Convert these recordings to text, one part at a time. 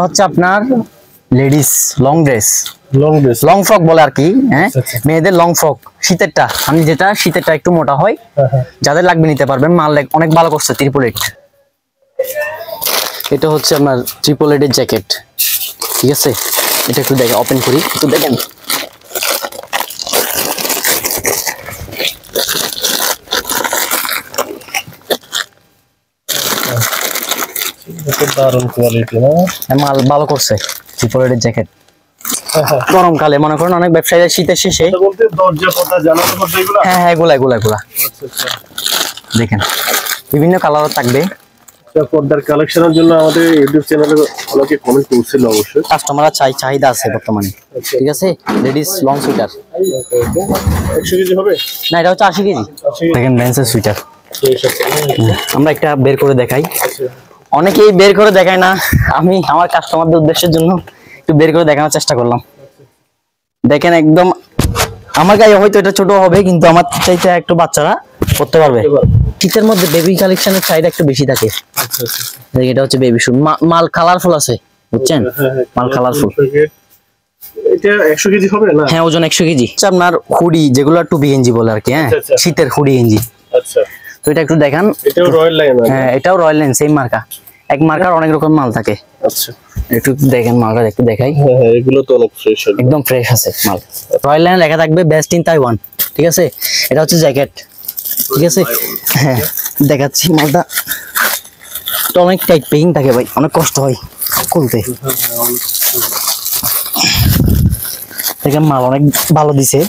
হচ্ছে আপনার ladies long dress long frock বলে আর কি। হ্যাঁ, মেয়েদের লং ফ্রক শীতেরটা, আমি যেটা শীতেরটা একটু মোটা হয়, যাদের লাগবে নিতে পারবেন। মাল অনেক ভালো করছে। 888 এটা হচ্ছে আপনার 888 জ্যাকেট। ঠিক আছে, এটা একটু দেখে ওপেন করি, একটু দেখেন। দারুণ কোয়ালিটি না, মাল ভালো করছে। 888 জ্যাকেট গরমকালে মনে করেন অনেক ব্যবসায়ীরা শীতের শেষে হ্যাঁ এগুলা দেখেন বিভিন্ন কালার থাকবে। পর্দার কালেকশনের জন্য আমাদের ইউটিউব চ্যানেলে অনেকে কমেন্ট করছিল, অবশ্যই কাস্টমাররা চাহিদা আছে বর্তমানে। ঠিক আছে, লেডিস লং সুইটার 100 কেজি হবে না, এটা হচ্ছে 80 কেজি। দেখেন মেন্সের সুইটার আমরা একটা বের করে দেখাই। অনেকেই বের করে দেখায় না, আমি আমার কাস্টমারদের উদ্দেশ্যের জন্য একটু বের করে দেখানোর চেষ্টা করলাম। দেখেন একদম আমার গায়ে হয়তো এটা ছোট হবে, কিন্তু আমার চাইতে একটু বাচ্চারা করতে পারবে। শীতের মধ্যে বেবি কালেকশনের চাহিদা একটু বেশি থাকে। এটা হচ্ছে বেবি শুট, মাল কালারফুল আছে, বুঝছেন? মাল কালারফুল। এটা 100 কেজি হবে না? হ্যাঁ, ওজন 100 কেজি। আপনার হুডি যেগুলো 2 গেঞ্জি বলে আর কি। হ্যাঁ, শীতের হুডি গেঞ্জি। আচ্ছা, তো এটা একটু দেখান। এটাও রয়্যাল লাইন? হ্যাঁ, এটাও রয়্যাল লাইন, সেম মার্কা। এক মার্কার অনেক রকম মাল থাকে। আচ্ছা, একটু দেখেন মালটা, একটু দেখাই। হ্যাঁ, এগুলো তো অনেক ফ্রেশ, একদম ফ্রেশ আছে মাল। রয়্যাল লাইন লেখা থাকবে, বেস্ট ইন তাইওয়ান। ঠিক আছে, এটা হচ্ছে জ্যাকেট। ঠিক আছে, হ্যাঁ দেখাচ্ছি মালটা। তো অনেক টাইট পেইং থাকে ভাই, অনেক কষ্ট হয় খুলতে। দেখেন মাল অনেক ভালো দিছে,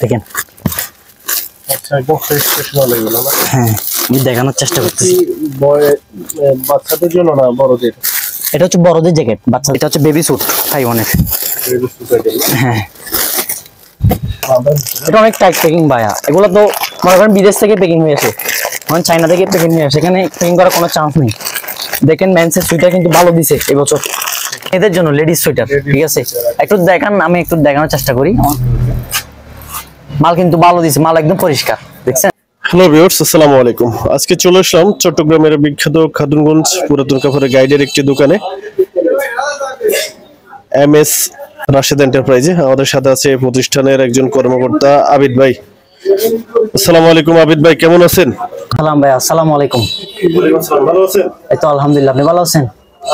দেখেন। আচ্ছা, একদম ফ্রেশ মাল এগুলো না? হ্যাঁ, আমি দেখানোর চেষ্টা করতেছি। বাচ্চাদের জন্য না বড়দের? এটা হচ্ছে বড়দের জ্যাকেট, বাচ্চা। এটা হচ্ছে বেবি স্যুট তাইওয়ানের। হ্যাঁ, এটা অনেক টাইট প্যাকিং ভাইয়া। এগুলো তো মনে করেন বিদেশ থেকে প্যাকিং হয়ে আসে, মানে চায়না থেকে প্যাকিং হয়ে আসে, এখানে প্যাকিং করার কোনো চান্স নেই। দেখেন মেন্সের সুইটার কিন্তু ভালো দিছে এবছর এদের জন্য, লেডিস সুইটার। ঠিক আছে, একটু দেখান, আমি একটু দেখানোর চেষ্টা করি। মাল কিন্তু ভালো দিছে, মাল একদম পরিষ্কার, দেখছেন? হ্যালো ভিউয়ার্স, আসসালামু আলাইকুম। আজকে চলে আসলাম চট্টগ্রামের বিখ্যাত খাতুনগঞ্জ পুরাতন কাপড়ের গাইডের একটি দোকানে, MS রাশেদ এন্টারপ্রাইজে। আমাদের সাথে আছে প্রতিষ্ঠানের একজন কর্মকর্তা আবিদ ভাই। আসসালামু আলাইকুম আবিদ ভাই, কেমন আছেন? সালাম ভাই, আসসালামু আলাইকুম। ভালো আছেন? এই তো আলহামদুলিল্লাহ, আপনি ভালো আছেন?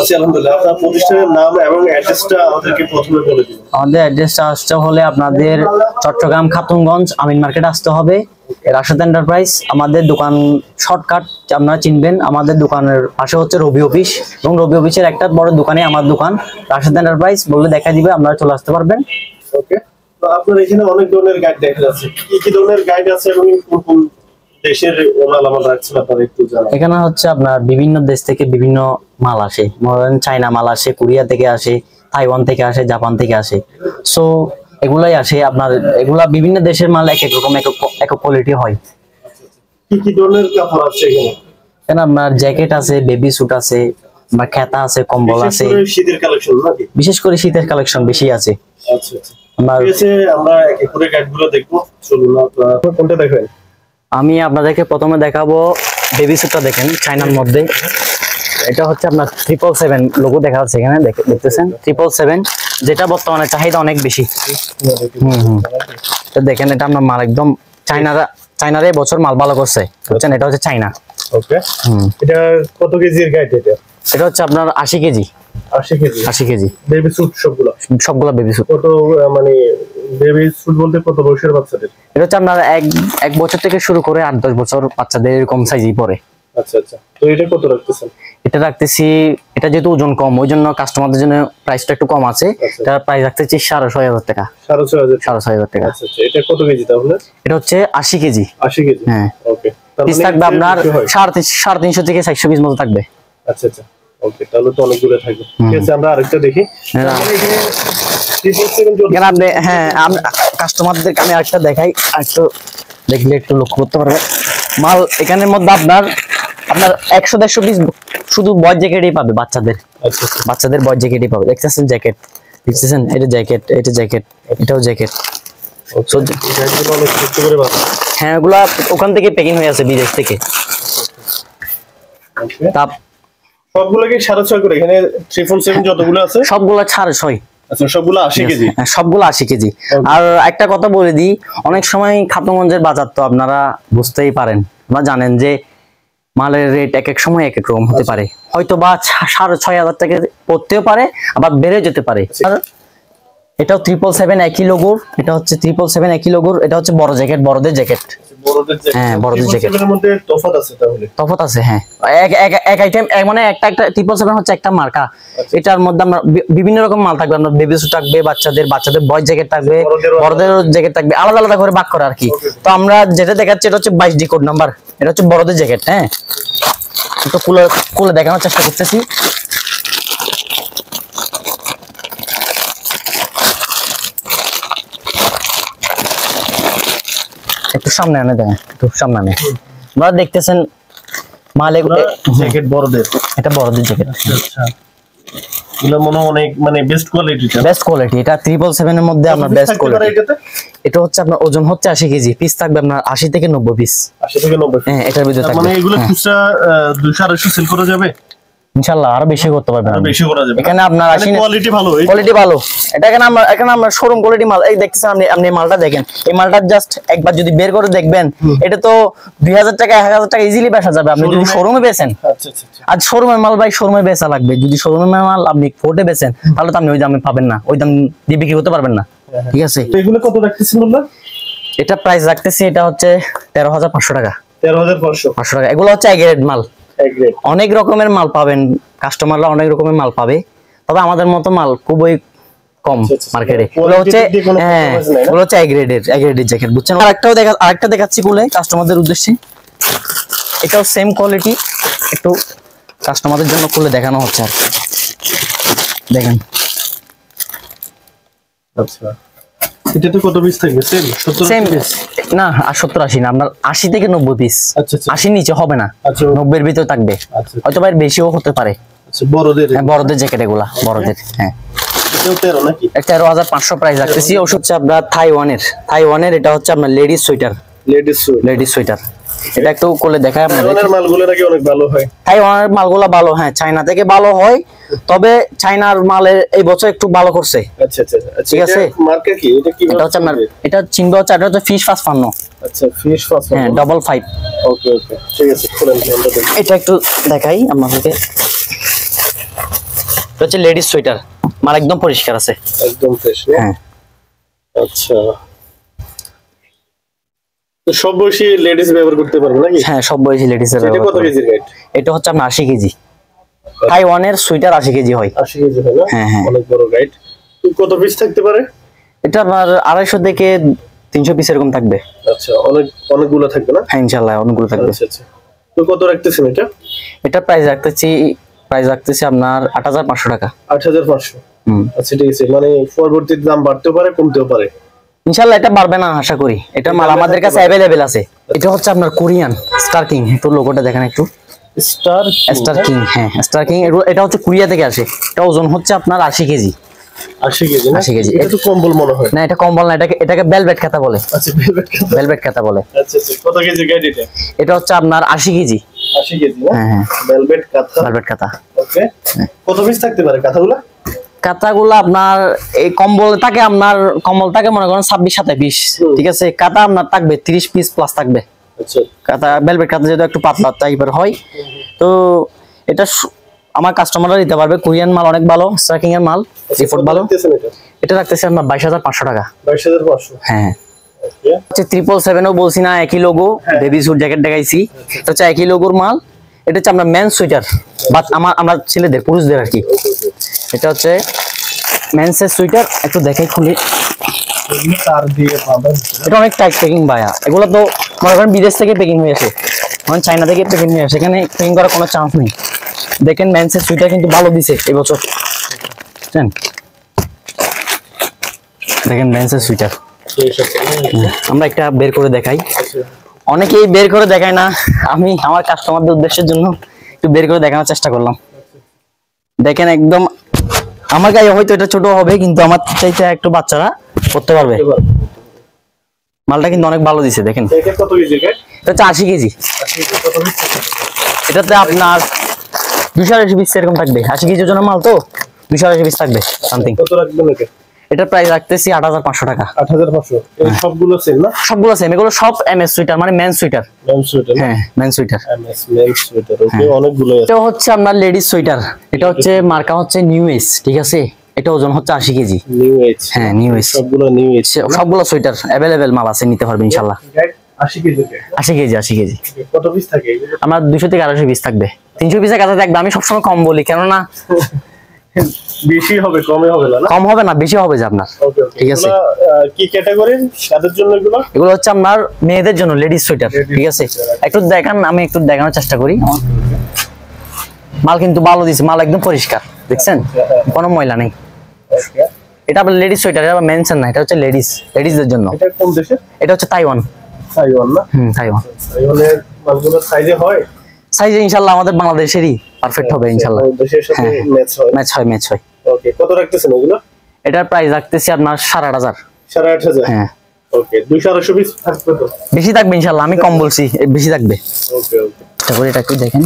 আছি আলহামদুলিল্লাহ। আপনার প্রতিষ্ঠানের নাম এবং অ্যাড্রেসটা আমাদেরকে প্রথমে বলে দিন। আমাদের অ্যাড্রেসটা আসতে হলে আপনাদের চট্টগ্রাম খাতুনগঞ্জ আমিন মার্কেট আসতে হবে, রাশেদ এন্টারপ্রাইজ। আমাদের দোকান শর্টকাট আপনারা চিনবেন। আমাদের দোকানের পাশে হচ্ছে রবি অফিস, এবং রবি অফিসের একটা বড় দোকানে আমার দোকান রাশেদ এন্টারপ্রাইজ বললে দেখা দিবে, আপনারা চলে আসতে পারবেন। ওকে, তো আপনার এখানে অনেক ধরনের গাইড দেখা যাচ্ছে। কি কি ধরনের গাইড আছে এবং কোন কোন দেশের মালামাল রাখছেন আপনারা একটু জানান। এখানে হচ্ছে আপনার বিভিন্ন দেশ থেকে বিভিন্ন মাল আসে, ধরেন চায়না মাল আসে, কোরিয়া থেকে আসে, তাইওয়ান থেকে আসে, জাপান থেকে আসে। সো এগুলাই আসে আপনার। এগুলা বিভিন্ন দেশের মাল এক এক রকম, এক কোয়ালিটি হয়। কি কি ধরনের কাপড় আছে এখানে? এখানে আপনার জ্যাকেট আছে, বেবি স্যুট আছে, বা খেতা আছে, কম্বল আছে। শীতের কালেকশন নাকি? বিশেষ করে শীতের কালেকশন বেশি আছে। আচ্ছা আচ্ছা, ঠিক আছে, আমরা এক এক করে গাইডগুলো দেখবো। চলুন, আপনারা কোনটা দেখবেন? আমি আপনাদেরকে প্রথমে দেখাবো বেবি স্যুটটা। দেখেন চায়নার মধ্যে, এটা হচ্ছে আপনার 777 লোগো দেখা যাচ্ছে এখানে, দেখতেছেন 777, যেটা বর্তমানে চাহিদা অনেক বেশি। তো দেখেন এটা আপনার মাল একদম চায়নারে বছর মাল ভালো করছে, বুঝছেন? এটা হচ্ছে চায়না। ওকে, এটা কত কেজির গাইড? এটা হচ্ছে আপনার 80 কেজি। 80 কেজি বেবি স্যুট সবগুলা বেবি স্যুট। কত মানে বেবি স্যুট বলতে কত বয়সের বাচ্চাদের? এটা হচ্ছে আপনার এক বছর থেকে শুরু করে 8-10 বছর বাচ্চাদের এরকম সাইজই পড়ে। আচ্ছা আচ্ছা, তো এটা কত রাখতেছেন? এটা রাখতেছি, এটা যেহেতু ওজন কম ওই জন্য কাস্টমারদের জন্য প্রাইসটা একটু কম আছে। এটা প্রাইস রাখতেছি 6,500 টাকা। 6,500 টাকা। আচ্ছা আচ্ছা, এটা কত কেজি তাহলে? এটা হচ্ছে 80 কেজি। 80 কেজি, হ্যাঁ। ওকে, পিস থাকবে আপনার 350 থেকে 400 পিস মতো থাকবে। আচ্ছা আচ্ছা, ওকে, তাহলে তো অনেকগুলো থাকবে। ঠিক আছে, আমরা আরেকটা দেখি। হ্যাঁ, কাস্টমারদেরকে আমি আরেকটা দেখাই, একটু দেখলে একটু লক্ষ্য করতে পারবে। মাল এখানের মধ্যে আপনার 100-150 পিস শুধু বয় জ্যাকেটই পাবে বাচ্চাদের। বাচ্চাদের বয় জ্যাকেটই পাবে। দেখতেছেন জ্যাকেট, দেখতেছেন এটা জ্যাকেট, এটা জ্যাকেট, এটাও জ্যাকেট। হ্যাঁ, ওগুলা ওখান থেকে প্যাকিং হয়ে আছে বিদেশ থেকে। সবগুলো কি 6.5 করে? এখানে 777 যতগুলো আছে সবগুলো 6.5। আচ্ছা, সবগুলো 80 কেজি? হ্যাঁ, সবগুলো 80 কেজি। আর একটা কথা বলে দিই, অনেক সময় খাতুনগঞ্জের বাজার তো আপনারা বুঝতেই পারেন, আপনারা জানেন যে মালের রেট এক এক সময় এক এক রকম হতে পারে, হয়তো বা 6,500 টাকা পড়তেও পারে, আবার বেড়ে যেতে পারে। আর এটাও 777 একই লোগোর, এটা হচ্ছে 777 একই লোগোর, এটা হচ্ছে বড় জ্যাকেট, বড়দের জ্যাকেট। হ্যাঁ, বড়দের জ্যাকেট। এর মধ্যে তফাৎ আছে তাহলে? তফাৎ আছে, হ্যাঁ। এক আইটেম মানে একটা 777 হচ্ছে একটা মার্কা। এটার মধ্যে আমরা বিভিন্ন রকম মাল থাকবে, আমরা বেবি স্যুট থাকবে, বাচ্চাদের বয়েজ জ্যাকেট থাকবে, বড়দের জ্যাকেট থাকবে, আলাদা আলাদা করে ভাগ করে আর কি। তো আমরা যেটা দেখাচ্ছি এটা হচ্ছে 22D কোড নাম্বার, এটা হচ্ছে বড়দের জ্যাকেট। হ্যাঁ, তো খুলে দেখানোর চেষ্টা করতেছি। একটু সামনে আনে দেন, একটু সামনে আনে। আপনারা দেখতেছেন মাল জ্যাকেট বড়দের, এটা বড়দের জ্যাকেট। আচ্ছা, এগুলো মনে অনেক মানে বেস্ট কোয়ালিটি। বেস্ট কোয়ালিটি, এটা 777 এর মধ্যে আমরা বেস্ট কোয়ালিটি। এটা হচ্ছে আপনার ওজন হচ্ছে 80 কেজি, পিস থাকবে আপনার 80 থেকে 90 পিস। 80 থেকে 90? হ্যাঁ, এটার ভিতরে থাকবে। মানে এগুলো খুচরা 200-250 সেল করা যাবে ইনশাআল্লাহ, আরো বেশি করতে পারবেন, আরো বেশি করা যাবে। এখানে আপনার কোয়ালিটি ভালো, কোয়ালিটি ভালো। এটা এখানে আমরা শোরুম কোয়ালিটি মাল, এই দেখতেছেন আপনি মালটা দেখেন, এই মালটা জাস্ট একবার যদি বের করে দেখবেন, এটা তো 2000 টাকা 1000 টাকা ইজিলি বেচা যাবে আপনি যদি শোরুমে বেচেন। আচ্ছা আচ্ছা, আজ শোরুমের মাল ভাই শোরুমে বেচা লাগবে, যদি শোরুমের মাল আপনি কোর্টে বেচেন তাহলে তো আপনি ওই দামে পাবেন না, ওই দাম দিয়ে বিক্রি করতে পারবেন না। ঠিক আছে, এগুলো কত রাখতেছেন বললেন? এটা প্রাইস রাখতেছি, এটা হচ্ছে 13,500 টাকা। 13,500 টাকা। এগুলো হচ্ছে এক গ্রেড মাল, এক গ্রেড। অনেক রকমের মাল পাবেন, কাস্টমাররা অনেক রকমের মাল পাবে, তবে আমাদের মতো মাল খুবই কম মার্কেটে। এগুলো হচ্ছে হ্যাঁ, এগুলো হচ্ছে এক গ্রেডের জ্যাকেট, বুঝছেন? আরেকটা দেখাচ্ছি বলে কাস্টমারদের উদ্দেশ্যে, এটাও সেম কোয়ালিটি, একটু কাস্টমারদের জন্য খুলে দেখানো হচ্ছে আর কি। দেখেন, আচ্ছা, এটা তো কত পিস থাকবে? সেম না, 70-80 না, আপনার 80 থেকে 90 পিস। আচ্ছা আচ্ছা, 80 নিচে হবে না, আচ্ছা 90 এর ভিতরে থাকবে, আচ্ছা, হয়তো বা বেশিও হতে পারে। আচ্ছা, বড়দের? হ্যাঁ, বড়দের জ্যাকেট এগুলা, বড়দের। হ্যাঁ, এটাও 13 নাকি? 13,500 প্রাইস রাখতেছি। ওষুধ হচ্ছে আপনার থাইওয়ানের, এটা হচ্ছে আপনার লেডিস সোয়েটার। এটা একটু কোলে দেখায় আপনাদের। থাইওয়ানের মালগুলো নাকি অনেক ভালো হয়? থাইওয়ানের মালগুলো ভালো, হ্যাঁ, চায়না থেকে ভালো হয়, তবে চায়নার মালের এই বছর একটু ভালো করছে। আচ্ছা আচ্ছা, ঠিক আছে। মার্কা কি এটা? কি এটা হচ্ছে আপনার, এটা চিনবে হচ্ছে, এটা হচ্ছে ফিশ 55। আচ্ছা, ফিশ 55। হ্যাঁ, 55। ওকে ওকে, ঠিক আছে, খুলেন আমরা দেখি। এটা একটু দেখাই আপনাদেরকে, এটা হচ্ছে লেডিস সোয়েটার, মাল একদম পরিষ্কার আছে, একদম ফ্রেশ। হ্যাঁ। আচ্ছা, তো সব বয়সী লেডিস ব্যবহার করতে পারবে নাকি? হ্যাঁ, সব বয়সী লেডিস এর। এটা কত কেজির গাইড? এটা হচ্ছে আপনার 80 কেজি। থাইওয়ানের সোয়েটার 80 কেজি হয়। 80 কেজি হয় না? হ্যাঁ হ্যাঁ, অনেক বড় গাইড। কত পিস থাকতে পারে? এটা আপনার 250 থেকে 300 পিস এরকম থাকবে। আচ্ছা, অনেকগুলো থাকবে না? হ্যাঁ, ইনশাআল্লাহ অনেকগুলো থাকবে। আচ্ছা আচ্ছা, তো কত রাখতেছেন এটা? এটা প্রাইস রাখতেছি আপনার 8,500 টাকা। 8,500? আচ্ছা, ঠিক আছে, মানে পরবর্তীতে দাম বাড়তেও পারে কমতেও পারে ইনশাআল্লাহ, এটা বাড়বে না আশা করি, এটা মাল আমাদের কাছে अवेलेबल আছে। এটা হচ্ছে আপনার কোরিয়ান স্টার কিং, একটু লোগোটা দেখেন একটু, স্টার কিং। হ্যাঁ, স্টার কিং, এটা হচ্ছে কোরিয়া থেকে আসে, এটা ওজন হচ্ছে আপনার 80 কেজি। 80 কেজি না? 80 কেজি। এটা তো কম্বল মনে হয়। না, এটা কম্বল না, এটাকে ভেলভেট কাঁথা বলে। আচ্ছা, ভেলভেট কাঁথা বলে। আচ্ছা আচ্ছা, কত কেজি গাইড এটা? এটা হচ্ছে আপনার 80 কেজি। 80 কেজি না? হ্যাঁ হ্যাঁ, ভেলভেট কাঁথা। ভেলভেট কাঁথা। ওকে, কত পিস থাকতে পারে কাঁথাগুলো? কাঁথাগুলো আপনার এই কম্বল থাকে মনে করেন 26-27 পিস। ঠিক আছে, কাঁথা আপনার থাকবে 30 পিস প্লাস থাকবে। আচ্ছা, কাঁথা ভেলভেট কাঁথা যেটা একটু পাতলা টাইপের হয়, তো এটা আমার কাস্টমাররা দিতে পারবে। কোরিয়ান মাল অনেক ভালো, স্ট্রাইকিং এর মাল, রিপোর্ট ভালো। এটা রাখতেছি আমরা 22,500 টাকা। 22,500? হ্যাঁ, ওকে। হচ্ছে 777 ও বলছি না, একই লোগো, বেবি স্যুট জ্যাকেট দেখাইছি, এটা হচ্ছে একই লোগোর মাল। এটা হচ্ছে আমরা মেন্স সোয়েটার, বাট আমরা ছেলেদের, পুরুষদের আর কি। এটা হচ্ছে মেন্সের সোয়েটার, একটু দেখাই খুলে। এটা অনেক টাইট প্যাকিং ভাইয়া, এগুলো তো মনে করেন বিদেশ থেকে প্যাকিং হয়ে আসে, মানে চায়না থেকে প্যাকিং হয়ে আসে, এখানে প্যাকিং করার কোনো চান্স নেই। দেখেন মেন্সের সোয়েটার কিন্তু ভালো দিছে এবছর, বুঝছেন? দেখেন মেন্সের সোয়েটার, আমরা একটা বের করে দেখাই, অনেকেই বের করে দেখায় না, আমি আমার কাস্টমারদের উদ্দেশ্যের জন্য একটু বের করে দেখানোর চেষ্টা করলাম। দেখেন একদম আমার গায়ে হয়তো এটা ছোট হবে, কিন্তু আমার চাইতে একটু বাচ্চারা করতে পারবে। মালটা কিন্তু অনেক ভালো দিছে, দেখেন। কত কেজি? এটা হচ্ছে 80 কেজি। এটাতে আপনার 280 পিস এরকম থাকবে, 80 কেজি ওজনের মাল তো 280 পিস থাকবে সামথিং। কত রাখবেন এটা? এটার প্রাইস রাখতেছি 8500 টাকা। 8500। এই সবগুলো সেম না? সবগুলো সেম, এগুলো সব এমএস সুইটার মানে মেন সুইটার। Men sweater? হ্যাঁ men sweater. MS men sweater. Okay, অনেকগুলো আছে। এটা হচ্ছে আপনার লেডিস সুইটার, এটা হচ্ছে মার্কা হচ্ছে নিউ এজ, ঠিক আছে। এটা ওজন হচ্ছে 80 কেজি। New age? হ্যাঁ নিউ এজ, সবগুলো নিউ এজ। সবগুলো সুইটার अवेलेबल মাল আছে, নিতে পারবেন ইনশাআল্লাহ। 80 কেজি? 80 KG, 80 KG. কত পিস থাকে এগুলো? আমার 200 থেকে 250 পিস থাকবে, 300 পিসের কাছে থাকবে। আমি সবসময় কম বলি, কেননা বেশি হবে কমে হবে না? কম হবে না, বেশি হবে যে আপনার। ওকে ওকে, ঠিক আছে। কি ক্যাটাগরি কাদের জন্য এগুলো? এগুলো হচ্ছে আপনার মেয়েদের জন্য লেডিস সুইটার, ঠিক আছে। একটু দেখান, আমি একটু দেখানোর চেষ্টা করি। মাল কিন্তু ভালো দিছে, মাল একদম পরিষ্কার, দেখছেন কোনো ময়লা নেই। ওকে, এটা আবার লেডিস সুইটার, এটা আবার মেনশন না, এটা হচ্ছে লেডিসদের জন্য। এটা কোন দেশে? এটা হচ্ছে তাইওয়ান। তাইওয়ান না? তাইওয়ান। তাইওয়ানের মালগুলো সাইজে হয়? সাইজে ইনশাআল্লাহ আমাদের বাংলাদেশেরই পারফেক্ট হবে ইনশাআল্লাহ। দেশের সাথে ম্যাচ হয়? ম্যাচ হয়। ওকে, কত রাখতেছেন এগুলো? এটার প্রাইস রাখতেছি আপনার 8500। 8500? হ্যাঁ। ওকে, 200 পিস থাকবে তো? বেশি থাকবে ইনশাআল্লাহ, আমি কম বলছি, বেশি থাকবে। ওকে ওকে, তারপরে এটা একটু দেখেন।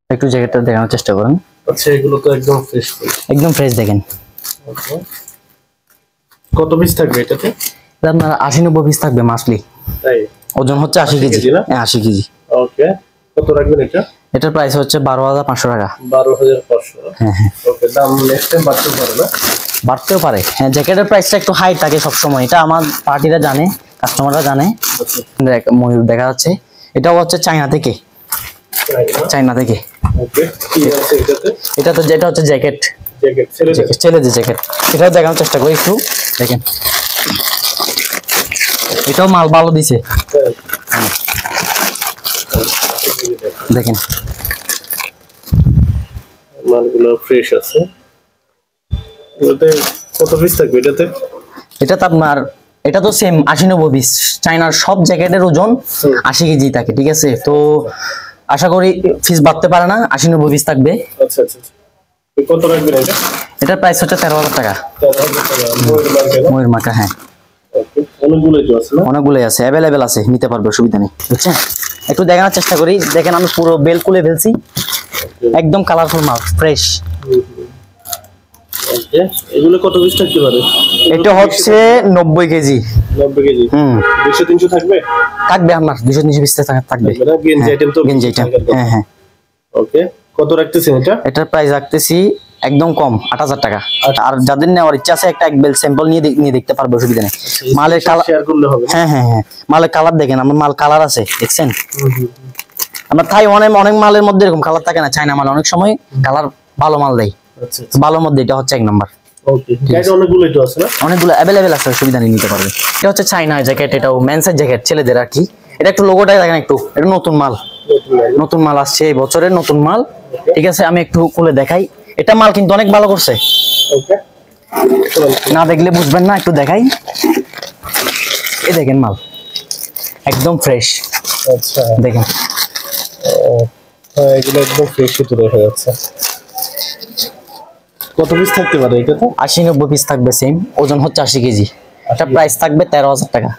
একটু জ্যাকেটটা দেখানোর চেষ্টা করেন। আচ্ছা, এগুলো তো একদম ফ্রেশ। একদম ফ্রেশ দেখেন। ওকে, কত পিস থাকবে এটাতে? এটা আপনার 80-90 পিস থাকবে মাসলি। তাই? ওজন হচ্ছে 80 কেজি। হ্যাঁ 80 কেজি। ওকে, কত রাখবেন এটা? এটার প্রাইস হচ্ছে 12500 টাকা। 12500? হ্যাঁ। ওকে, দাম নেক্সট টাইম বাড়তে পারে না? বাড়তেও পারে, হ্যাঁ। জ্যাকেটের প্রাইসটা একটু হাই থাকে সবসময়, এটা আমার পার্টিরা জানে, কাস্টমাররা জানে। ময়ূর দেখা যাচ্ছে, এটাও হচ্ছে চায়না থেকে। ওকে, কি আছে এটাতে? যেটা হচ্ছে জ্যাকেট, ছেলেদের জ্যাকেট। এটাও দেখানোর চেষ্টা করি একটু দেখেন। এটাও মাল ভালো দিছে, দেখেন মালগুলো ফ্রেশ আছে। এটাতে কত পিস থাকবে এটাতে? এটা তো আপনার, এটা তো সেম 80-90 পিস। চায়নার সব জ্যাকেটের ওজন 80 কেজি থাকে, ঠিক আছে। তো আশা করি পিস বাড়তে পারে না, 80-90 পিস থাকবে। আচ্ছা আচ্ছা, কত রাখবেন এটা? এটার প্রাইস হচ্ছে 13000 টাকা। ময়ূর মার্কা, হ্যাঁ। অনেকগুলোই আছে, অ্যাভেলেবেল আছে, নিতে পারবে, অসুবিধা নেই, বুঝছেন। একটু দেখানোর চেষ্টা করি, দেখেন আমি পুরো বেল খুলে ফেলছি, একদম কালারফুল মাল, ফ্রেশ। ওকে, এগুলো কত পিস থাকতে পারে? এটা হচ্ছে 90 কেজি। 90 কেজি? 200-300 থাকবে? থাকবে আপনার 200-300 পিস থাকবে। গেঞ্জি আইটেম তো? গেঞ্জি আইটেম, হ্যাঁ। ওকে, কত রাখতেছেন এটা? এটার প্রাইস রাখতেছি একদম কম, 8000 টাকা। আর যাদের নেওয়ার ইচ্ছা আছে, একটা এক বেল স্যাম্পল নিয়ে দেখতে পারবে, অসুবিধা নেই। মালের কালার শেয়ার করলে হবে? হ্যাঁ। মালের কালার দেখেন, আমার মাল কালার আছে, দেখছেন। আমার তাইওয়ানে অনেক মালের মধ্যে এরকম কালার থাকে না, চায়না মাল অনেক সময় কালার ভালো মাল দেয়। আচ্ছা, ভালোর মধ্যে এটা হচ্ছে 1 নাম্বার। ওকে, গাইড অনেকগুলোই তো আছে না? অনেকগুলো अवेलेबल আছে, অসুবিধা নেই, নিতে পারবে। এটা হচ্ছে চায়না জ্যাকেট, এটাও মেন্সের জ্যাকেট, ছেলেদের আর কি। এটা একটু লোগোটা দেখেন একটু, এটা নতুন মাল আসছে এই বছরের, নতুন মাল, ঠিক আছে। আমি একটু খুলে দেখাই, এটা মাল কিন্তু অনেক ভালো করছে। ওকে, না দেখলে বুঝবেন না, একটু দেখাই। এই দেখেন মাল একদম ফ্রেশ। আচ্ছা, দেখেন হ্যাঁ, এগুলো একদম ফ্রেশই তো দেখা যাচ্ছে। কত পিস থাকতে পারে এটাতে? 80-90 পিস থাকবে, সেম ওজন হচ্ছে 80 কেজি। এটা প্রাইস থাকবে 13000 টাকা।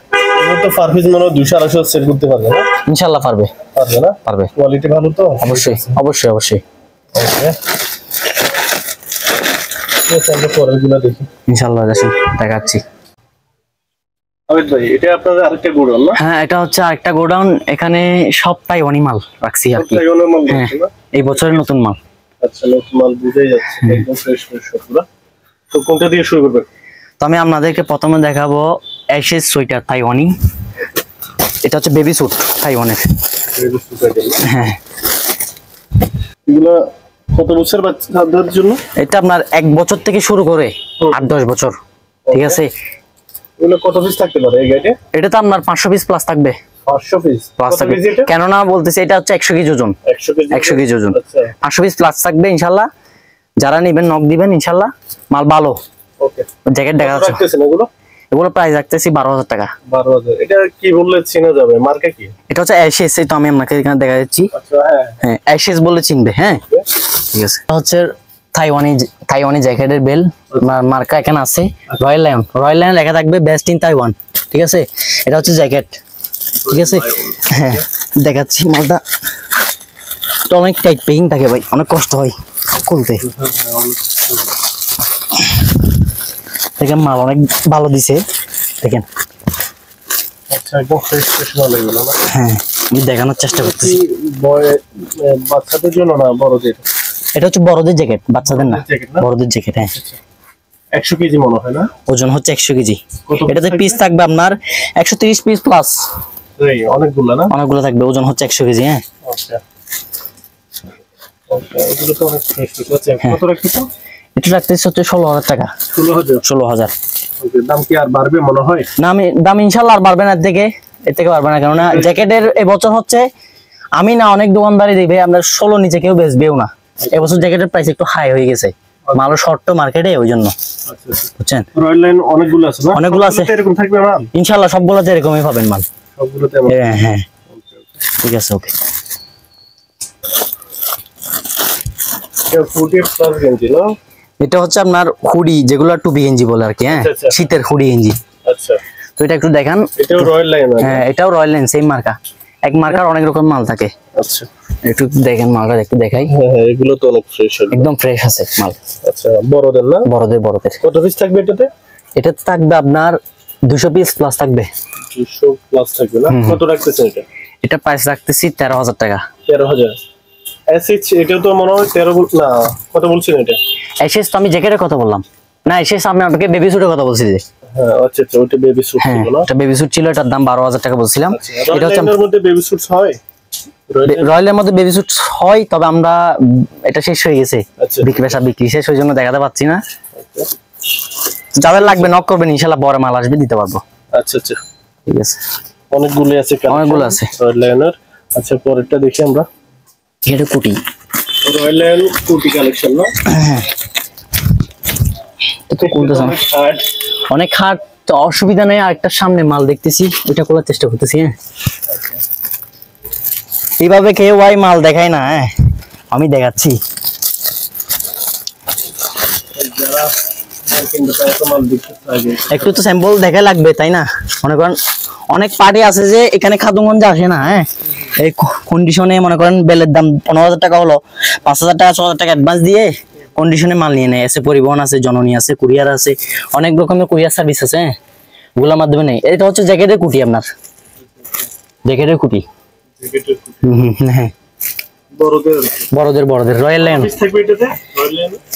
এটা তো পার পিস মনে হয় 200-250 সেল করতে পারবে না? ইনশাআল্লাহ পারবে না? পারবে। কোয়ালিটি ভালো তো? অবশ্যই। ওকে, আমরা পরেরগুলো দেখি ইনশাআল্লাহ, দেখাচ্ছি। আবিদ ভাই, এটা আপনাদের আরেকটা গোডাউন না? হ্যাঁ, এটা হচ্ছে আরেকটা গোডাউন, এখানে সব তাইওয়ানি মাল রাখছি আর কি। তাইওয়ানের মাল হ্যাঁ, রাখছেন না? এই বছরের নতুন মাল। আচ্ছা, নতুন মাল বুঝাই যাচ্ছে, একদম ফ্রেশ সবগুলো। তো কোনটা দিয়ে শুরু করবেন? তো আমি আপনাদেরকে প্রথমে দেখাবো অ্যাশেজ সোয়েটার তাইওয়ানি। এটা হচ্ছে বেবি স্যুট তাইওয়ানের। হ্যাঁ, এগুলো কত বছর বাচ্চাদের জন্য? এটা আপনার 1 বছর থেকে শুরু করে 8-10 বছর, ঠিক আছে। এগুলো কত পিস থাকতে পারে এই গাইডে? এটা তো আপনার 500 পিস প্লাস থাকবে। 500 পিস প্লাস থাকবে, কেননা বলতেছি এটা হচ্ছে 100 কেজি ওজন। 100 কেজি ওজন, 500 পিস প্লাস থাকবে ইনশাআল্লাহ। যারা নেবেন নক দিবেন ইনশাআল্লাহ, মাল ভালো। ওকে, জ্যাকেট দেখা যাচ্ছে। এগুলো প্রাইস রাখতেছি 12000 টাকা। 12000? এটা কি বললে চেনা যাবে? মার্কা কি? এটা হচ্ছে অ্যাশেজ, তো আমি আপনাকে এখানে দেখা যাচ্ছি। আচ্ছা, হ্যাঁ, অ্যাশেজ বলে চিনবে, হ্যাঁ, ঠিক আছে। এটা হচ্ছে তাইওয়ানি জ্যাকেটের বেল, মার্কা এখানে আছে রয়্যাল লায়ন লেখা থাকবে, বেস্ট ইন তাইওয়ান, ঠিক আছে, এটা হচ্ছে জ্যাকেট, ঠিক আছে। হ্যাঁ দেখাচ্ছি মালটা, তো অনেক টাইট পেকিং থাকে ভাই, অনেক কষ্ট হয় খুলতে। দেখেন মাল অনেক ভালো দিছে, দেখেন। আচ্ছা, একদম ফ্রেশ ফ্রেশ মাল এগুলো না? হ্যাঁ আমি দেখানোর চেষ্টা করতেছি। বাচ্চাদের জন্য না বড়দের? এটা হচ্ছে বড়দের জ্যাকেট, বাচ্চাদের না, জ্যাকেট না? বড়দের জ্যাকেট। হ্যাঁ 100 কেজি মনে হয় না? ওজন হচ্ছে 100 কেজি। কত এটাতে পিস থাকবে আপনার 130 পিস প্লাস, এই অনেকগুলো না? অনেকগুলো থাকবে, ওজন হচ্ছে 100 কেজি। হ্যাঁ আচ্ছা ওকে, এগুলো তো অনেক ফ্রেশ ফ্রেশ আছে। কত রাখছো? এটা রাখতেছি হচ্ছে 16,000 টাকা। 16,000। ওকে, দাম কি আর বাড়বে মনে হয়? না আমি দাম ইনশাল্লাহ আর বাড়বে না, এর থেকে বাড়বে না, কেননা জ্যাকেটের এবছর হচ্ছে আমি না অনেক দোকানদারি দিবে আপনার 16 নিচে কেউ বেচবেও না। এবছর জ্যাকেটের প্রাইস একটু হাই হয়ে গেছে, মাল শর্ট তো মার্কেটে, ওই জন্য বুঝছেন। রয়্যাল লাইন অনেকগুলো আছে না? অনেকগুলো আছে, এরকম থাকবে মাল ইনশাল্লাহ সবগুলোতে এরকমই পাবেন মাল, সবগুলোতে? হ্যাঁ হ্যাঁ ঠিক আছে ওকে। এটা হচ্ছে আপনার হুডি, যেগুলো টুপি গেঞ্জি বলে আর কি। হ্যাঁ শীতের হুডি গেঞ্জি। আচ্ছা তো এটা একটু দেখান। এটাও রয়্যাল লাইন? হ্যাঁ এটাও রয়্যাল লাইন, সেম মার্কা, এক মার্কার অনেক রকম মাল থাকে। আচ্ছা একটু দেখেন মালটা, একটু দেখাই। হ্যাঁ এগুলো তো অনেক ফ্রেশ, একদম ফ্রেশ আছে মাল। আচ্ছা বড়দের না? বড়দের। কত পিস থাকবে এটাতে? এটাতে থাকবে আপনার 200 পিস প্লাস থাকবে। 200 প্লাস থাকবে না? কত রাখতেছেন এটা? এটা প্রাইস রাখতেছি 13,000 টাকা। 13,000? এসএইচ এটা তো মনে হয় 13 না, কত বলছেন এটা? এসএস তো আমি জ্যাকেটের কথা বললাম না, এসএস আমি আপনাকে বেবি স্যুটের কথা বলছি যে। হ্যাঁ আচ্ছা আচ্ছা, ওটা বেবি স্যুট হ্যাঁ ছিল না? এটা বেবি স্যুট ছিল, এটার দাম 12,000 টাকা বলছিলাম। এটা হচ্ছে রয়্যালের মধ্যে বেবি স্যুট হয়? রয়্যালের মধ্যে বেবি স্যুট হয়, তবে আমরা এটা শেষ হয়ে গেছে, আচ্ছা বিক্রি শেষ, ওই জন্য দেখাতে পাচ্ছি না। যাদের লাগবে নক করবেন, ইনশাআল্লাহ বড় মাল আসবে, দিতে পারবো। আচ্ছা আচ্ছা ঠিক আছে, অনেকগুলো আছে, অনেকগুলো আছে রয়্যাল লাইনের। আচ্ছা পরেরটা দেখি আমরা। এটা কুটি, রয়্যাল লাইন কুটি কালেকশন না? হ্যাঁ এটা খুলতেছ অনেক হাট, তো অসুবিধা নেই। আরেকটা সামনে মাল দেখতেছি, ওইটা খোলার চেষ্টা করতেছি। হ্যাঁ এইভাবে কেউ ভাই মাল দেখায় না, হ্যাঁ আমি দেখাচ্ছি। একটু তো স্যাম্পল দেখা লাগবে তাই না? মনে করেন অনেক পার্টি আছে যে এখানে খাতুনগঞ্জে আসে না, হ্যাঁ এই কন্ডিশনে মনে করেন বেলের দাম 15,000 টাকা হলো, 5,000 টাকা 6,000 টাকা অ্যাডভান্স দিয়ে কন্ডিশনে মাল নিয়ে নেয়। এসে পরিবহন আছে, জননী আছে, কুরিয়ার আছে, অনেক রকমের কুরিয়ার সার্ভিস আছে। হ্যাঁ ওগুলোর মাধ্যমে নেই। এটা হচ্ছে জ্যাকেটের কুটি, আপনার জ্যাকেটের কুটি। হ্যাঁ বড়দের রয়্যাল লাইন।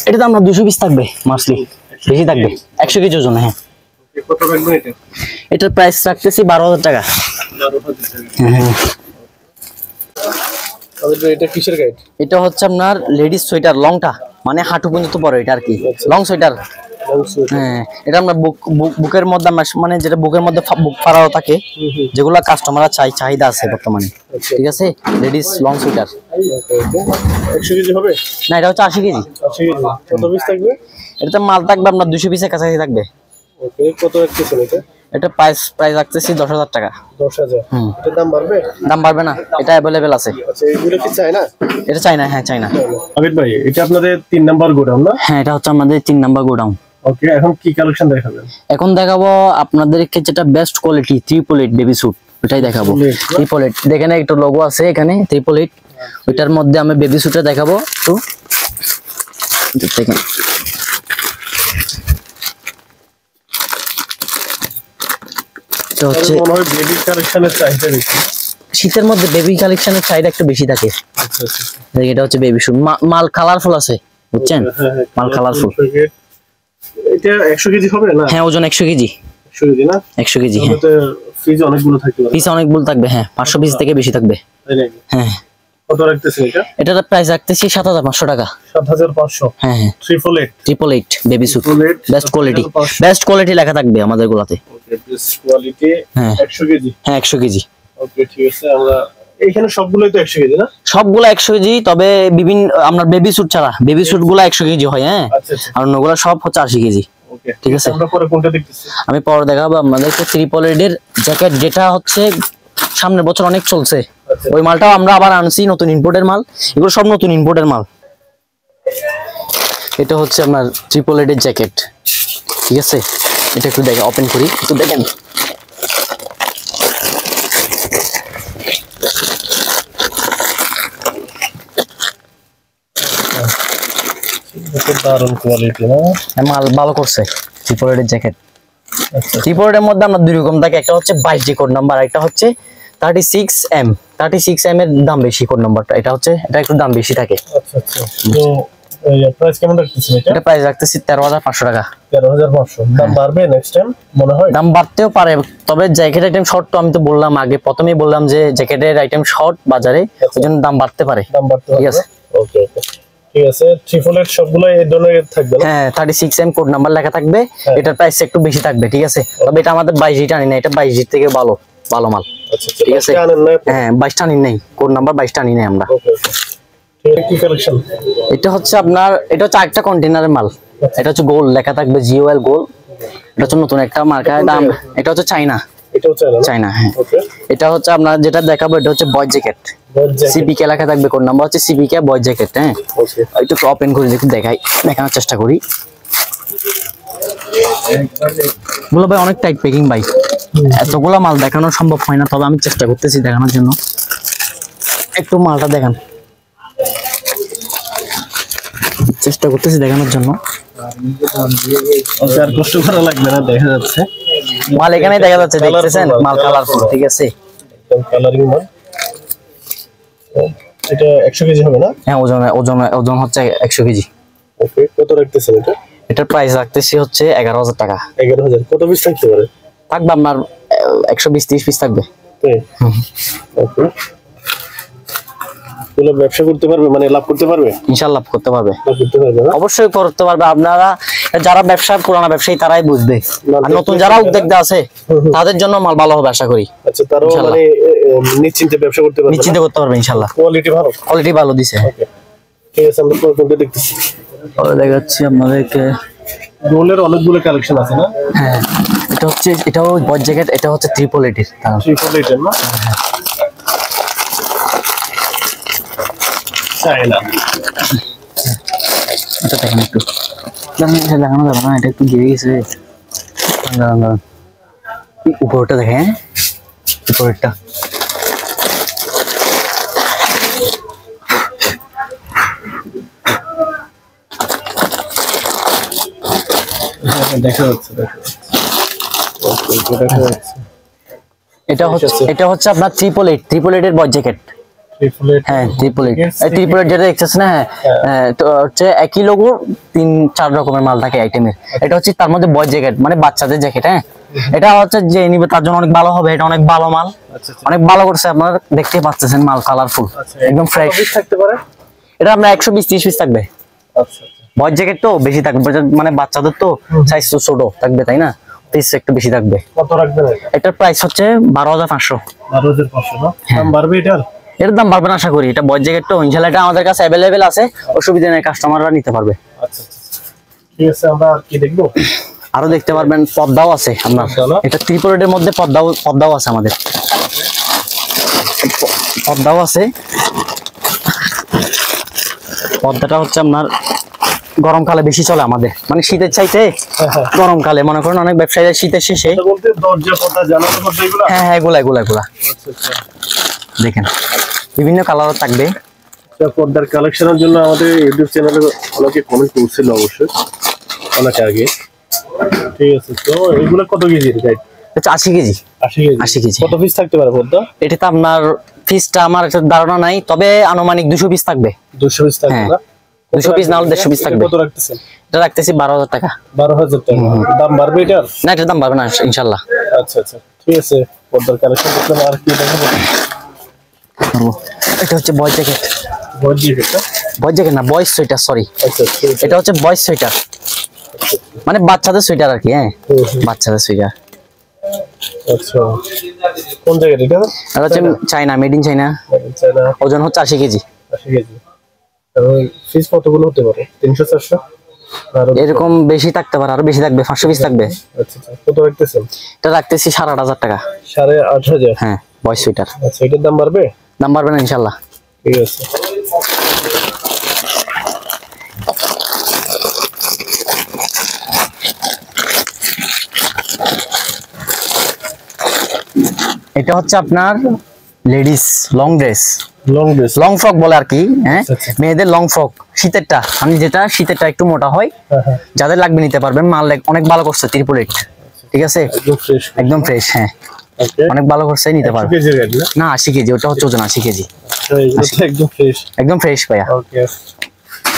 এটা তো আমরা 200 পিস থাকবে, মাসলি বেশি থাকবে, 100 কেজি ওজন। হ্যাঁ এটার প্রাইস রাখতেছি 12,000 টাকা। হ্যাঁ এটা কিসের গাইড? এটা হচ্ছে আপনার লেডিস সোয়েটার, লংটা মানে হাঁটু পর্যন্ত পরে, এটা আর কি লং সোয়েটার। হ্যাঁ এটা আমরা বুকের মধ্যে মানে যেটা বুকের মধ্যে বুক ফাড়াও থাকে, যেগুলো কাস্টমাররা চাহিদা আছে বর্তমানে। ঠিক আছে, লেডিস লং সোয়েটার। 100 কেজি হবে না, এটা হচ্ছে 80 কেজি। 80 কেজি। কত পিস থাকবে? এটাতে মাল থাকবে আপনার 200 পিসের কাছাকাছি থাকবে। ওকে, কত রাখতেছেন এটা? এটা প্রাইস রাখতেছি 10,000 টাকা। 10,000? এটার দাম বাড়বে? দাম বাড়বে না, এটা अवेलेबल আছে। আচ্ছা এগুলো কি চাই না? এটা চাই না, হ্যাঁ চাই না। আবিদ ভাই এটা আপনাদের 3 নাম্বার গোডাউন না? হ্যাঁ এটা হচ্ছে আমাদের 3 নাম্বার গোডাউন। ওকে, এখন কি কালেকশন দেখাবেন? এখন দেখাবো আপনাদেরকে যেটা বেস্ট কোয়ালিটি, 388 বেবি স্যুট, ওটাই দেখাবো। 388 দেখেন একটা লোগো আছে এখানে 388, ওইটার মধ্যে আমি বেবি স্যুটটা দেখাবো। তো দেখেন তো হচ্ছে মনে হয় বেবি কালেকশনের চাহিদা বেশি। শীতের মধ্যে বেবি কালেকশনের চাহিদা একটু বেশি থাকে। আচ্ছা আচ্ছা, এটা হচ্ছে বেবি স্যুট, মাল কালারফুল আছে বুঝছেন, মাল কালারফুল। এটা 100 কেজি হবে না? হ্যাঁ ওজন 100 কেজি। 100 কেজি না? 100 কেজি। হ্যাঁ ফ্রিজ অনেকগুলো থাকবে, পিস অনেকগুলো থাকবে। হ্যাঁ 500 পিস থেকে বেশি থাকবে। তাই নাকি? হ্যাঁ কত রাখতেছেন এটা? এটার প্রাইস রাখতেছি 7,500 টাকা। 7,500? হ্যাঁ হ্যাঁ 388 বেবি স্যুট, বেস্ট কোয়ালিটি লেখা থাকবে আমাদের গুলাতে। ওকে, বেস্ট কোয়ালিটি। হ্যাঁ 100 কেজি। হ্যাঁ 100 কেজি। ওকে ঠিক আছে, আমরা এখানে সবগুলোই তো 100 কেজি না? সবগুলো 100 কেজি, তবে বিভিন্ন আপনার বেবি স্যুট ছাড়া, বেবি স্যুট গুলো 100 কেজি হয়। হ্যাঁ আচ্ছা আচ্ছা, আর অন্যগুলো সব হচ্ছে 80 কেজি। ওকে ঠিক আছে, আমরা পরে কোনটা দেখতেছি? আমি পরে দেখাবো আপনাদেরকে 388 এর জ্যাকেট, যেটা হচ্ছে সামনের বছর অনেক চলছে। ওই মালটাও আমরা আবার আনছি, নতুন ইম্পোর্টের মাল, এগুলো সব নতুন ইম্পোর্টের মাল। এটা হচ্ছে আপনার 388 এর জ্যাকেট। ঠিক আছে, এটা একটু দেখে ওপেন করি, একটু দেখেন। দারুণ কোয়ালিটি না, মাল ভালো করছে। ট্রিপলেটের জ্যাকেট, আচ্ছা ট্রিপলেটের মধ্যে আমরা দুই রকম থাকে, একটা হচ্ছে 22G কোড নাম্বার, একটা হচ্ছে 36M। 36M এর দাম বেশি কোড নাম্বারটা, এটা একটু দাম বেশি থাকে। আচ্ছা আচ্ছা। তো এই প্রাইস কেমন রাখতেছেন এটা? এটা প্রাইস রাখতেছি 13,500 টাকা। 13,500। দাম বাড়বে নেক্সট টাইম মনে হয়? দাম বাড়তেও পারে, তবে জ্যাকেট আইটেম শর্ট তো আমি তো বললাম আগে, প্রথমেই বললাম যে জ্যাকেটের আইটেম শর্ট বাজারে, ওই জন্য দাম বাড়তে পারে। দাম বাড়তে ঠিক আছে। ওকে ওকে ঠিক আছে। ট্রিপলেট সবগুলো এই ধরনের থাকবে না? হ্যাঁ 36M কোড নাম্বার লেখা থাকবে, এটার প্রাইস একটু বেশি থাকবে। ঠিক আছে, তবে এটা আমাদের 22G টানি না, এটা 22G থেকে ভালো ভালো মাল। আচ্ছা ঠিক আছে। আনেন না? হ্যাঁ 22 টানি নেই, কোড নাম্বার 22 টানি নেই আমরা। ওকে ওকে। কি কালেকশন? এটা হচ্ছে আপনার, এটা হচ্ছে আরেকটা কন্টেনারের মাল। এটা হচ্ছে গোল্ড লেখা থাকবে, GOL গোল্ড। এটা হচ্ছে নতুন একটা মার্কা, দাম এটা হচ্ছে চাইনা। এটাও চাই না? চাইনা হ্যাঁ। ওকে। এটা হচ্ছে আপনার যেটা দেখাবো, এটা হচ্ছে বয় জ্যাকেট, CPK লেখা থাকবে, কোড নাম্বার হচ্ছে CPK বয় জ্যাকেট। হ্যাঁ ওকে। একটু ওপেন করে দেখুন, দেখানোর চেষ্টা করি। গুলো ভাই অনেক টাইট প্যাকিং ভাই, এতগুলো মাল দেখানো সম্ভব হয় না, তবে আমি চেষ্টা করতেছি দেখানোর জন্য। একটু মালটা দেখান, চেষ্টা করতেছি দেখানোর জন্য। ওকে, আর কষ্ট করা লাগবে না, দেখা যাচ্ছে মাল এখানে দেখা যাচ্ছে, দেখতেছেন মাল কালারফুল। ঠিক আছে, একদম কালারিং মাল। এটা 100 কেজি হবে না? হ্যাঁ ওজন ওজন ওজন হচ্ছে 100 কেজি। ওকে, কত রাখতেছেন এটা? এটার প্রাইস রাখতেছি হচ্ছে 11,000 টাকা। 11,000। কত পিস থাকতে পারে? থাকবে আপনার 120-30 পিস থাকবে। ওকে, এগুলো ব্যবসা করতে পারবে, মানে লাভ করতে পারবে? ইনশাআল্লাহ করতে পারবে, লাভ করতে পারবে না? অবশ্যই করতে পারবে। আপনারা যারা ব্যবসা পুরানা ব্যবসায়ী তারাই বুঝবে, আর নতুন যারা উদ্যোক্তা আছে তাদের জন্য মাল ভালো হবে আশা করি। আচ্ছা, তারাও মানে নিশ্চিন্তে ব্যবসা করতে পারবে? নিশ্চিন্তে করতে পারবে ইনশাআল্লাহ। কোয়ালিটি ভালো? কোয়ালিটি ভালো দিছে। ওকে ঠিক আছে, আমরা কোনটা দেখতেছি? দেখাচ্ছি আপনাদেরকে। গোলের অনেকগুলো কালেকশন আছে না? হ্যাঁ এটা হচ্ছে, এটাও বয় জ্যাকেট, এটা হচ্ছে 388 এর। 388 না? চাইনা। এটা দেখেন একটু, এটা দেখানো যাবে না, এটা একটু গিয়ে গেছে। উপরটা দেখেন, উপরেরটা দেখা যাচ্ছে, দেখা যাচ্ছে। ওকে, দেখা যাচ্ছে। এটা হচ্ছে আপনার 388 এর বয় জ্যাকেট। 388? হ্যাঁ 388, এই 388 যেটা দেখতেছেন না, হ্যাঁ তো হচ্ছে একই লোগো 3-4 রকমের মাল থাকে আইটেমের। এটা হচ্ছে তার মধ্যে বয় জ্যাকেট, মানে বাচ্চাদের জ্যাকেট। হ্যাঁ এটা হচ্ছে যে নিবে তার জন্য অনেক ভালো হবে, এটা অনেক ভালো মাল। আচ্ছা অনেক ভালো করছে, আপনারা দেখতেই পাচ্ছেন মাল কালারফুল, একদম ফ্রেশ। থাকতে পারে এটা আমরা 120-30 পিস থাকবে। আচ্ছা বয় জ্যাকেট তো বেশি থাকবে, মানে বাচ্চাদের তো সাইজ তো ছোট থাকবে, তাই না, পিস একটু বেশি থাকবে। কত রাখবেন? এটার প্রাইস হচ্ছে 12,500। 12,500 না? দাম বাড়বে এটার? এর দাম বাড়বে না আশা করি, এটা বয় জ্যাকেট তো ইনশাআল্লাহ এটা আমাদের কাছে অ্যাভেলেবেল আছে, অসুবিধা নেই, কাস্টমাররা নিতে পারবে। আচ্ছা ঠিক আছে, আমরা কি দেখবো? আরো দেখতে পারবেন, পর্দাও আছে আপনার। এটা 388 এর মধ্যে পর্দাও আছে আমাদের, পর্দাও আছে। পর্দাটা হচ্ছে আপনার গরমকালে বেশি চলে আমাদের, মানে শীতের চাইতে গরমকালে মনে করেন অনেক ব্যবসায়ীরা শীতের শেষে। বলতে দরজা পর্দা, জানালা পর্দা এগুলো? হ্যাঁ হ্যাঁ এগুলা আচ্ছা দেখেন, বিভিন্ন কালার থাকবে। পর্দার কালেকশনের জন্য আমাদের ইউটিউব চ্যানেলে অনেকে কমেন্ট করছিল, অবশ্যই অনেক আগে। ঠিক আছে, তো এগুলো কত কেজি গাইড? এটা 80 কেজি। 80 কেজি। কত পিস থাকতে পারে পর্দা? এটা তো আপনার পিসটা আমার একটা ধারণা নাই, তবে আনুমানিক 200 পিস থাকবে। 200 পিস থাকবে না? 200 পিস না হলে 150 পিস থাকবে। কত রাখতেছেন? এটা রাখতেছি 12,000 টাকা। 12,000 টাকা। দাম বাড়বে এটার? না এটার দাম বাড়বে না ইনশাআল্লাহ। আচ্ছা ঠিক আছে, পর্দার কালেকশন দেখলাম, আর কি দেখাবো? এটা হচ্ছে বয় জ্যাকেট। বয় জ্যাকেট না, বয়েজ সোয়েটার, সরি। আচ্ছা এটা হচ্ছে বয়েজ সোয়েটার, মানে বাচ্চাদের সোয়েটার আর কি। হ্যাঁ বাচ্চাদের সোয়েটার। আচ্ছা, কোন জায়গা এটা? এটা হচ্ছে চায়না, মেড ইন চায়না। ওজন হচ্ছে 80 কেজি। 80 কেজি। এবং পিস কতগুলো হতে পারে? 300-400? এরকম বেশি থাকতে পারে, আরো বেশি থাকবে, 500 পিস থাকবে। আচ্ছা কত রাখতেছেন? এটা রাখতেছি 8,500 টাকা। 8,500? হ্যাঁ বয়েজ সোয়েটার। আচ্ছা, এটার দাম বাড়বে? দাম বাড়বে না ইনশাআল্লাহ। ঠিক আছে। এটা হচ্ছে আপনার ladies long dress, long dress, long frock বলে আর কি, হ্যাঁ আচ্ছা। মেয়েদের লং ফ্রক শীতেরটা, আমি যেটা শীতেরটা একটু মোটা হয়, যাদের লাগবে নিতে পারবেন। মাল অনেক ভালো করছে ত্রিপল 8, ঠিক আছে একদম ফ্রেশ, একদম ফ্রেশ, হ্যাঁ ওকে। অনেক ভালো করছে, নিতে পারবেন। কেজি রেট না? না 80 কেজি, ওটা হচ্ছে ওজন 80 কেজি, এগুলো তো একদম ফ্রেশ, একদম ফ্রেশ ভাইয়া। ওকে।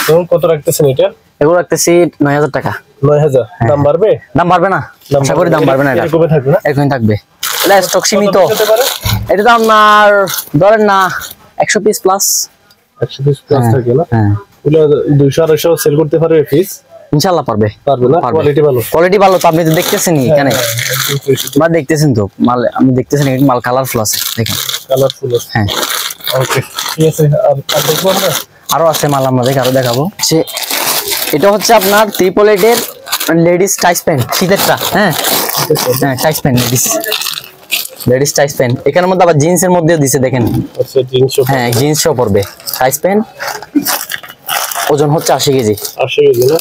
তো কত রাখতেছেন এটা? এগুলো রাখতেছি 9000 টাকা। 9000 দাম বাড়বে? দাম বাড়বে না, আশা করি দাম বাড়বে না, এটা কবে থাকবে না? এরকমই থাকবে, এটা স্টক সীমিত। কত হতে পারে? এটা তো আপনার ধরেন না 100 পিস প্লাস, 100 পিস প্লাস থাকে না? হ্যাঁ এগুলো 200 250 সেল করতে পারবে পিস? ইনশাআল্লাহ পারবে, পারবে না? পারবে। কোয়ালিটি ভালো, কোয়ালিটি ভালো তো, আপনি তো দেখতেছেনই কেন, একদম ফ্রেশ, বা দেখতেছেন তো মাল, আমি দেখতেছেন মাল কালারফুল আছে দেখেন, কালারফুল আছে, হ্যাঁ ওকে ঠিক আছে। আর দেখবো আমরা, আরো আছে মাল, আমাদের আরো দেখাবো। সে এটা হচ্ছে আপনার 888 এর লেডিস টাইস প্যান্ট শীতেরটা, হ্যাঁ হ্যাঁ টাইস প্যান্ট লেডিস টাইস প্যান্ট, এখানের মধ্যে আবার জিন্সের মধ্যেও দিছে দেখেন, আচ্ছা জিন্স, হ্যাঁ জিন্সও পড়বে, টাইস প্যান্ট, ওজন হচ্ছে 80 কেজি। 80 কেজি না?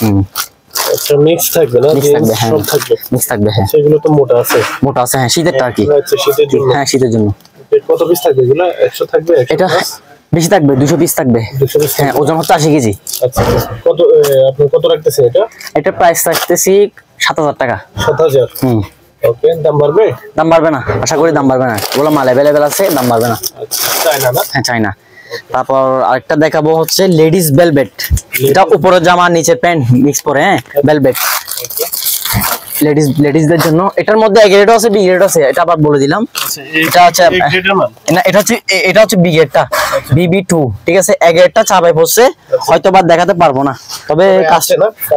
আচ্ছা মিক্স থাকবে না? মিক্স থাকবে, হ্যাঁ সব থাকবে, মিক্স থাকবে, হ্যাঁ সেগুলো তো মোটা আছে, মোটা আছে, হ্যাঁ শীতেরটা আর কি, আচ্ছা শীতের জন্য। হ্যাঁ শীতের জন্য। কত পিস থাকবে এগুলো? 100 থাকবে? 100 এটা প্লাস? বেশি থাকবে, 200 পিস থাকবে, 200 পিস হ্যাঁ ওজন হচ্ছে 80 কেজি। আচ্ছা কত আপনি কত রাখতেছেন এটা? এটা প্রাইস রাখতেছি 7000 টাকা। 7000, ওকে। দাম বাড়বে? দাম বাড়বে না, আশা করি দাম বাড়বে না, ওগুলো মাল অ্যাভেলেবেল আছে, দাম বাড়বে না। আচ্ছা চায়না না? হ্যাঁ চাইনা। তারপর আরেকটা দেখাবো হচ্ছে লেডিস ভেলভেট, এটা উপরে জামা নিচে প্যান্ট মিক্স করে, হ্যাঁ ভেলভেট লেডিসদের জন্য। এটার মধ্যে এ গ্রেডও আছে, বি গ্রেড আছে, এটা আবার বলে দিলাম। এটা হচ্ছে না, এটা হচ্ছে বি গ্রেডটা, BB2, ঠিক আছে। এ গ্রেডটা চাপাই পড়ছে, হয়তো বা দেখাতে পারবো না, তবে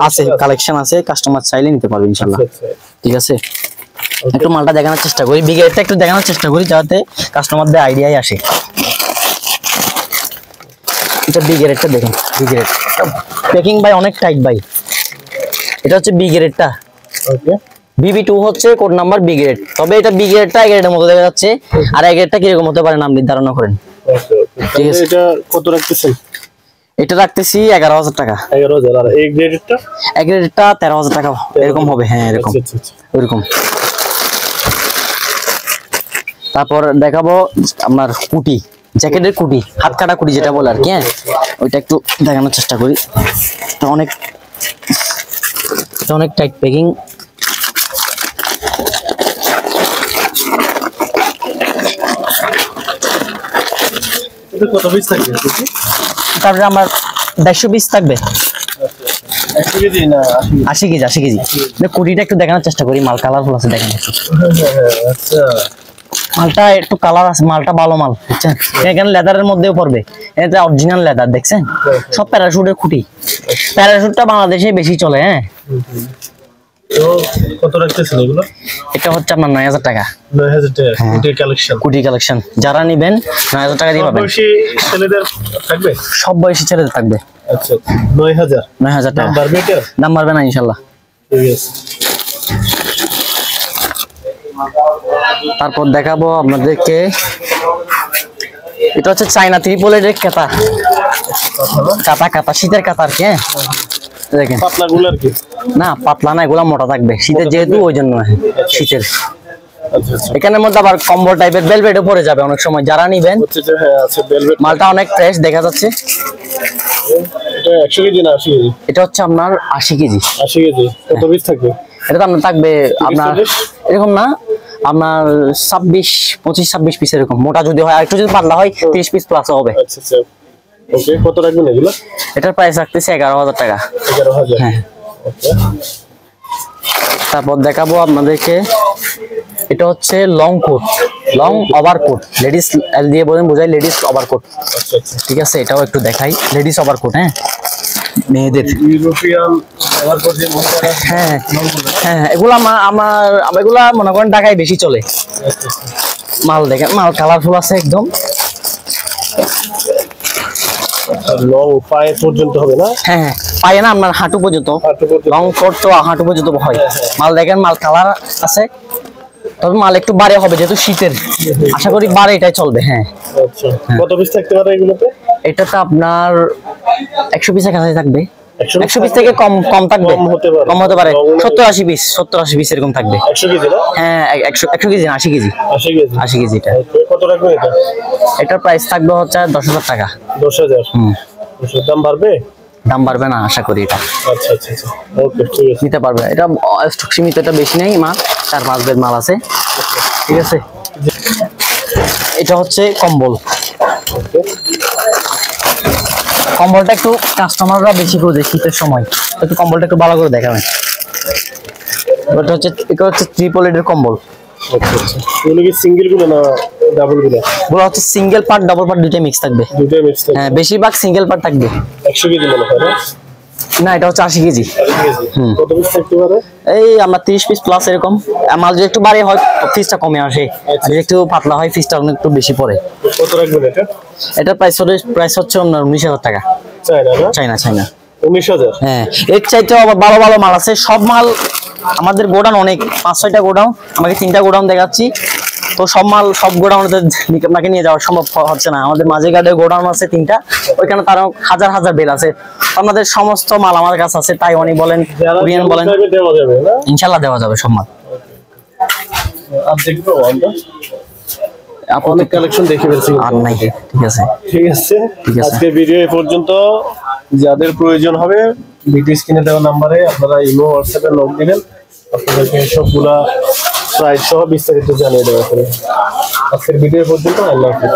আছে কালেকশন আছে, কাস্টমার চাইলে নিতে পারবে ইনশাআল্লাহ, ঠিক আছে। একটু মালটা দেখানোর চেষ্টা করি, বি গ্রেডটা একটু দেখানোর চেষ্টা করি যাতে কাস্টমারদের আইডিয়াই আসে। এটা বি গ্রেডটা দেখেন, বি গ্রেড প্যাকিং ভাই অনেক টাইট ভাই, এটা হচ্ছে বি গ্রেডটা, ওকে। BB2 হচ্ছে কোড নাম্বার বি গ্রেড, তবে এটা বি গ্রেডটা এ গ্রেডের মতো দেখা যাচ্ছে, আর এ গ্রেডটা কিরকম হতে পারে নাম নির্ধারণ করেন, ঠিক আছে। এটা কত রাখতেছেন? এটা রাখতেছি 11000 টাকা। 11000। আর এই গ্রেডেরটা? এ গ্রেডটা 13000 টাকা এরকম হবে, হ্যাঁ এরকম ওইরকম। তারপর দেখাবো আপনার কুটি, জ্যাকেটের কুটি, হাত কাটা কুটি যেটা বলে আর কি, হ্যাঁ ওইটা একটু দেখানোর চেষ্টা করি। এটা অনেক টাইট প্যাকিং, এটা কত পিস থাকবে? তারপরে আমার 150 পিস থাকবে, 100 কেজি না 80 কেজি, 80 কেজি। কুটিটা একটু দেখানোর চেষ্টা করি, মাল কালারফুল আছে দেখেন একটু, আচ্ছা মালটা একটু কালার আছে, মালটা ভালো মাল বুঝছেন। এখানে লেদারের মধ্যেও পড়বে, এটা অরিজিনাল লেদার দেখছেন, সব প্যারাশুটের খুঁটি, প্যারাশুটটা বাংলাদেশে বেশি চলে, হ্যাঁ। তো কত রাখতেছেন এগুলো? এটা হচ্ছে আপনার 9000 টাকা, 9000 টাকা কুটি কালেকশন, কুটি কালেকশন, যারা নিবেন 9000 টাকা দিয়ে পাবেন। বয়সী ছেলেদের থাকবে? সব বয়সী ছেলেদের থাকবে। আচ্ছা 9000 9000 দাম টাকা, বাড়বে এটা? দাম বাড়বে না ইনশাআল্লাহ, ঠিক আছে। তারপর দেখাবো আপনাদেরকে, এটা হচ্ছে চাইনা 888 এর কাতা, কাতা শীতের কাতা আর কি, হ্যাঁ দেখেন। পাতলা গুলার কি? না পাতলা না, এগুলা মোটা থাকবে, শীতের যেহেতু ওই জন্য, শীতের। আচ্ছা আচ্ছা, এখানের মধ্যে আবার কম্বল টাইপের ভেলভেটও পরে যাবে অনেক সময়, যারা নিবেন। হচ্ছে যে হ্যাঁ আছে ভেলভেট। মালটা অনেক ফ্রেশ দেখা যাচ্ছে। এটা 100 কেজি না 80 কেজি? এটা হচ্ছে আপনার 80 কেজি। 80 কেজি। কত পিস থাকবে? এটা তো আপনার থাকবে আপনার 40? এরকম না, আপনার 25 পিস এরকম, মোটা যদি হয়, আর একটু যদি পাতলা হয় 30 পিস প্লাস হবে। আচ্ছা আচ্ছা, ওকে। কত রাখবেন এগুলো? এটার প্রাইস রাখতেছি 11000 টাকা। 11000, হ্যাঁ। ওকে। তারপর দেখাবো আপনাদেরকে, এটা হচ্ছে long coat, long overcoat, ladies L দিয়ে বোঝাই লেডিস ওভারকোট, আচ্ছা আচ্ছা, ঠিক আছে। এটাও একটু দেখাই, লেডিস ওভারকোট, হ্যাঁ মেয়েদের, ইউরোপিয়ান ব্যবহার করছে মহিলারা। হ্যাঁ হ্যাঁ এগুলা এগুলা মনে করেন ঢাকায় বেশি চলে। মাল দেখেন, মাল কালারফুল আছে একদম, লং পায়ে পর্যন্ত হবে না? হ্যাঁ হ্যাঁ পায়ে না, আপনার হাঁটু পর্যন্ত, হাঁটু পর্যন্ত। লং কোট তো হাঁটু পর্যন্ত হয়। মাল দেখেন, মাল কালার আছে, তবে মাল একটু বাড়ে হবে যেহেতু শীতের, আশা করি বাড়ে এটাই চলবে, হ্যাঁ। আচ্ছা, কত পিস থাকতে পারে এগুলোতে? এটা তো আপনার 100 পিসের কাছাকাছি থাকবে। 100 পিস থেকে কম কম থাকবে, কম হতে পারে 70-80 পিস, 70-80 পিস এরকম থাকবে। 100 কেজি না? হ্যাঁ 100 কেজি না, 80 কেজি। 80 কেজি। 80 কেজি এটা। কত রাখবেন এটা? এটার প্রাইস থাকবে হচ্ছে 10,000 টাকা। 10,000। হুম। দাম বাড়বে? দাম বাড়বে না আশা করি এটা। আচ্ছা আচ্ছা আচ্ছা, ওকে ঠিক আছে। নিতে পারবে, এটা স্টক সীমিত, এটা বেশি নেই মাল, 4-5 বেড মাল আছে, ঠিক আছে। এটা হচ্ছে কম্বল। কম্বলটা একটু কাস্টমাররা বেশি খোঁজে শীতের সময়, একটু কম্বলটা একটু ভালো করে দেখাবেন। এটা হচ্ছে ট্রিপল এর কম্বল। আচ্ছা আচ্ছা, এগুলো কি সিঙ্গেল গুলো না ডাবল গুলো? এগুলো হচ্ছে সিঙ্গেল পার্ট ডাবল পার্ট দুইটাই মিক্স থাকবে। দুটোই মিক্স থাকে? হ্যাঁ বেশিরভাগ সিঙ্গেল পার্ট থাকবে। 100 কেজি মনে হয় না? না এটা হচ্ছে 80 কেজি। 80 কেজি। কত পিস থাকতে পারে? এই আমরা 30 পিস প্লাস এরকম। মাল যদি একটু বাড়ি হয় পিসটা কমে আসে, আর যদি একটু পাতলা হয় পিসটা অনেক একটু বেশি পড়ে। কত রাখবেন এটা? এটা প্রাইস হচ্ছে 19,000 টাকা। চায়না না? চাইনা। 19,000? হ্যাঁ এর চাইতেও আবার ভালো ভালো মাল আছে। সব মাল আমাদের গোডাউন অনেক, 5-6টা গোডাউন, আমাকে 3টা গোডাউন দেখাচ্ছি। তো সব মাল সব গোডাউনে আপনাকে নিয়ে যাওয়া সম্ভব হচ্ছে না। আমাদের মাঝে ঘাটে গোডাউন আছে 3টা, ওইখানে তার হাজার হাজার বেল আছে। আমাদের সমস্ত মাল আমার কাছে আছে, তাইওয়ানি বলেন, কোরিয়ান বলেন, দেওয়া যাবে না? ইনশাআল্লাহ দেওয়া যাবে সব মাল। আর দেখবো আমরা অনেক কালেকশন দেখে ফেলছি আর নাই, ঠিক আছে। ঠিক আছে, ঠিক আছে। আজকের ভিডিও এই পর্যন্ত। যাদের প্রয়োজন হবে ভিডিও স্ক্রিনে দেওয়া নাম্বারে আপনারা ইমো হোয়াটসঅ্যাপে নক দিবেন, আপনাদেরকে সবগুলা প্রাইস সহ বিস্তারিত জানিয়ে দেওয়া হবে। আজকের ভিডিও পর্যন্ত, আল্লাহ হাফেজ।